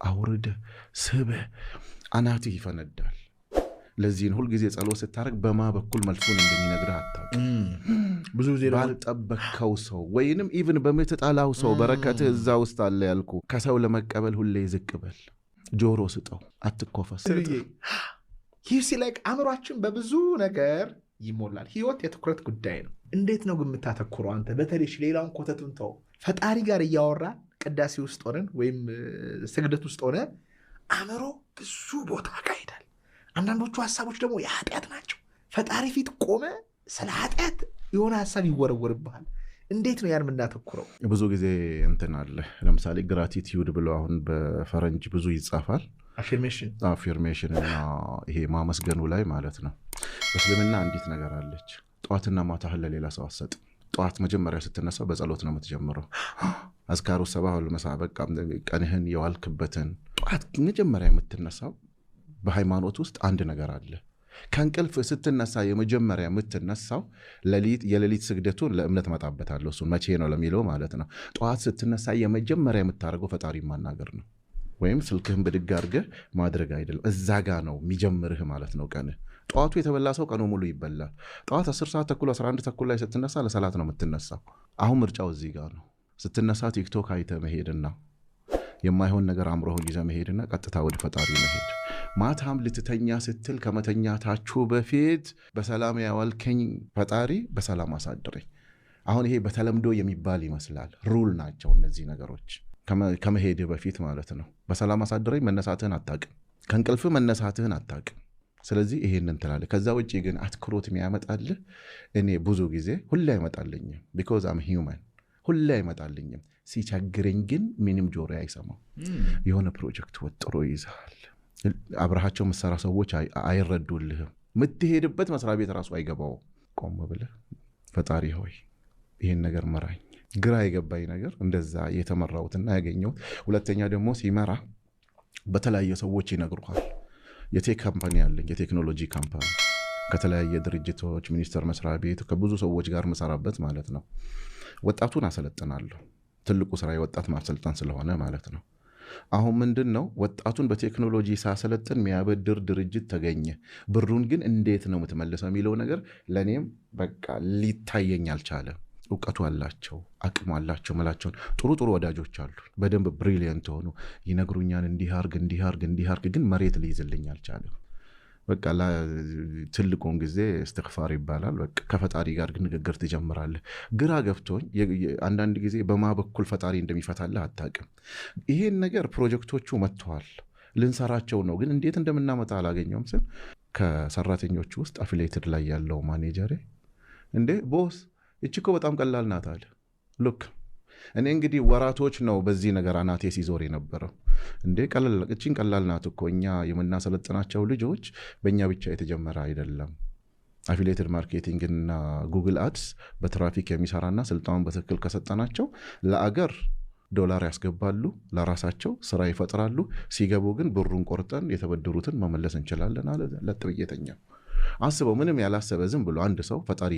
አውርደ ስበ አናትህ ይፈነዳል። ለዚህን ሁሉ ጊዜ ጸሎት ስታረግ በማ በኩል መልሱን እንደሚነግርህ አታውቅም። ብዙ ጊዜ ባልጠበቅከው ሰው ወይንም ኢቭን በምትጠላው ሰው በረከትህ እዛ ውስጥ አለ ያልኩ። ከሰው ለመቀበል ሁሌ ዝቅ በል፣ ጆሮ ስጠው፣ አትኮፈስ። ይህ ሲለቅ አእምሯችን በብዙ ነገር ይሞላል። ህይወት የትኩረት ጉዳይ ነው። እንዴት ነው ግን የምታተኩረው አንተ? በተለይ ሌላውን ኮተቱን ተው፣ ፈጣሪ ጋር እያወራ ቅዳሴ ውስጥ ሆነን ወይም ስግደት ውስጥ ሆነ አእምሮ ብዙ ቦታ ይሄዳል። አንዳንዶቹ ሀሳቦች ደግሞ የኃጢአት ናቸው። ፈጣሪ ፊት ቆመ ስለ ኃጢአት የሆነ ሀሳብ ይወረወርብሃል። እንዴት ነው ያን የምናተኩረው? ብዙ ጊዜ እንትን አለ። ለምሳሌ ግራቲቲዩድ ብሎ አሁን በፈረንጅ ብዙ ይጻፋል። አፊርሜሽን እና ይሄ ማመስገኑ ላይ ማለት ነው። በእስልምና አንዲት ነገር አለች። ጠዋትና ማታ ለሌላ ሰው አሰጥ። ጠዋት መጀመሪያ ስትነሳ በጸሎት ነው የምትጀምረው። አዝካሩ ሰባህ ወልመሳበቅ ቀንህን የዋልክበትን ጠዋት መጀመሪያ የምትነሳው። በሃይማኖት ውስጥ አንድ ነገር አለ። ከእንቅልፍ ስትነሳ የመጀመሪያ የምትነሳው የሌሊት ስግደቱን ለእምነት መጣበታለሁ። እሱን መቼ ነው ለሚለው ማለት ነው። ጠዋት ስትነሳ የመጀመሪያ የምታደርገው ፈጣሪ ማናገር ነው። ወይም ስልክህን ብድግ አድርገህ ማድረግ አይደለም። እዛ ጋ ነው የሚጀምርህ ማለት ነው ቀንህ። ጠዋቱ የተበላ ሰው ቀኑ ሙሉ ይበላል። ጠዋት 10 ሰዓት ተኩል 11 ተኩል ላይ ስትነሳ ለሰላት ነው የምትነሳው። አሁን ምርጫው እዚህ ጋር ነው። ስትነሳ ቲክቶክ አይተህ መሄድና የማይሆን ነገር አምሮህን ይዘህ መሄድና ቀጥታ ወደ ፈጣሪ መሄድ። ማታም ልትተኛ ስትል ከመተኛታችሁ በፊት በሰላም ያዋልከኝ ፈጣሪ በሰላም አሳድረኝ። አሁን ይሄ በተለምዶ የሚባል ይመስላል። ሩል ናቸው እነዚህ ነገሮች። ከመሄድህ በፊት ማለት ነው። በሰላም አሳድረኝ መነሳትህን አታውቅም። ከእንቅልፍ መነሳትህን አታውቅም። ስለዚህ ይሄንን ትላለህ። ከዛ ውጭ ግን አትክሮት የሚያመጣልህ እኔ ብዙ ጊዜ ሁሌ አይመጣልኝም። ቢኮዝ አም ሂውመን ሁሌ አይመጣልኝም። ሲቸግረኝ ግን ምንም ጆሮ አይሰማው። የሆነ ፕሮጀክት ወጥሮ ይዛል። አብረሃቸው መሰራ ሰዎች አይረዱልህም። የምትሄድበት መስሪያ ቤት ራሱ አይገባው። ቆም ብለህ ፈጣሪ ሆይ ይህን ነገር መራኝ። ግራ የገባኝ ነገር እንደዛ የተመራውትና ያገኘሁት። ሁለተኛ ደግሞ ሲመራ በተለያየ ሰዎች ይነግሩሃል። የቴክ ካምፓኒ አለኝ፣ የቴክኖሎጂ ካምፓኒ ከተለያየ ድርጅቶች፣ ሚኒስቴር መስሪያ ቤት ከብዙ ሰዎች ጋር መሰራበት ማለት ነው። ወጣቱን አሰለጥናለሁ። ትልቁ ስራ የወጣት ማሰልጠን ስለሆነ ማለት ነው። አሁን ምንድን ነው ወጣቱን በቴክኖሎጂ ሳሰለጥን የሚያበድር ድርጅት ተገኘ። ብሩን ግን እንዴት ነው የምትመልሰው የሚለው ነገር ለእኔም በቃ ሊታየኝ አልቻለም። እውቀቱ አላቸው፣ አቅሙ አላቸው መላቸውን ጥሩ ወዳጆች አሉ። በደንብ ብሪሊየንት ሆኑ ይነግሩኛል። እንዲህ አርግ ግን መሬት ሊይዝልኝ አልቻለም። በቃ ትልቁን ጊዜ እስትግፋር ይባላል። በቃ ከፈጣሪ ጋር ንግግር ትጀምራለህ። ግራ ገብቶኝ አንዳንድ ጊዜ በማ በኩል ፈጣሪ እንደሚፈታልህ አታውቅም። ይሄን ነገር ፕሮጀክቶቹ መጥተዋል፣ ልንሰራቸው ነው። ግን እንዴት እንደምናመጣ አላገኘውም። ስል ከሰራተኞቹ ውስጥ አፊሌትድ ላይ ያለው ማኔጀሬ እንዴ ቦስ እቺኮ በጣም ቀላል ናት አለ። ሉክ እኔ እንግዲህ ወራቶች ነው በዚህ ነገር አናቴ ሲዞር የነበረው። እንዴ እቺን ቀላል ናት እኮ እኛ የምናሰለጥናቸው ልጆች በእኛ ብቻ የተጀመረ አይደለም። አፊሊየትድ ማርኬቲንግ እና ጉግል አድስ በትራፊክ የሚሰራና ስልጣኑን በትክክል ከሰጠናቸው ለአገር ዶላር ያስገባሉ፣ ለራሳቸው ስራ ይፈጥራሉ። ሲገቡ ግን ብሩን ቆርጠን የተበደሩትን መመለስ እንችላለን አለ። ለጥብየተኛ አስበው፣ ምንም ያላሰበ ዝም ብሎ አንድ ሰው ፈጣሪ